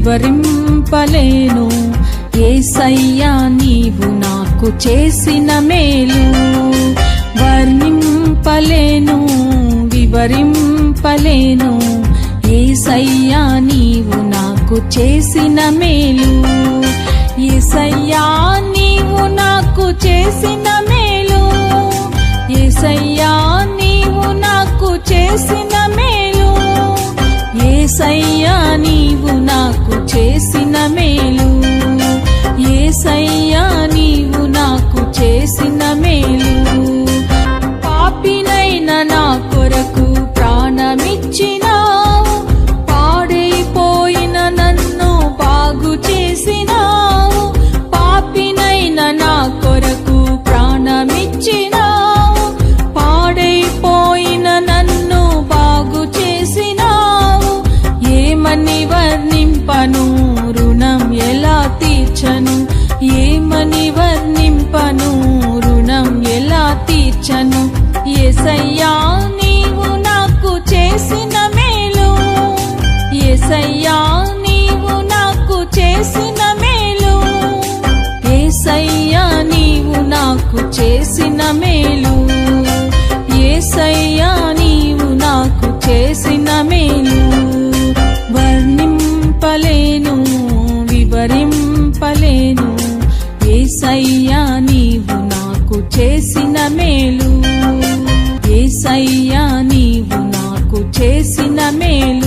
వివరింపలేను యేసయ్యా నీవు నాకు చేసిన మేలు. వర్ణింపలేను వివరింపలేను యేసయ్యా నీవు నాకు చేసిన మేలు. యేసయ్యా నీవు నాకు చేసిన మేలు. యేసయ్యా నీవు నాకు చేసిన మేలు. యేసయ్యా నీవు నాకు చేసిన మేలు. యేసయ్యా నీవు నాకు చేసిన మేలు. పాపినైన నా కొరకు ప్రాణమిచ్చినావు. పాడైపోయిన నన్ను బాగు చేసినావు. పాపినైన నా కొరకు ప్రాణమిచ్చినావు. పాడైపోయిన నన్ను బాగు చేసినావు. ఏమని వర్ణింపను రుణం ఎలా తీర్చను. ఏమని వర్ణింపను రుణం ఎలా తీర్చను. యేసయ్యా నీవు నాకు చేసిన మేలు. యేసయ్యా నీవు నాకు చేసిన మేలు. యేసయ్యా నీవు నాకు చేసిన మేలు. యేసయ్యా నీవు నాకు చేసిన మేలు. వర్ణింపలేను వివరింపలేను యేసయ్యా నీవు నాకు చేసిన మేలు. యేసయ్యా నీవు నాకు చేసిన మేలు.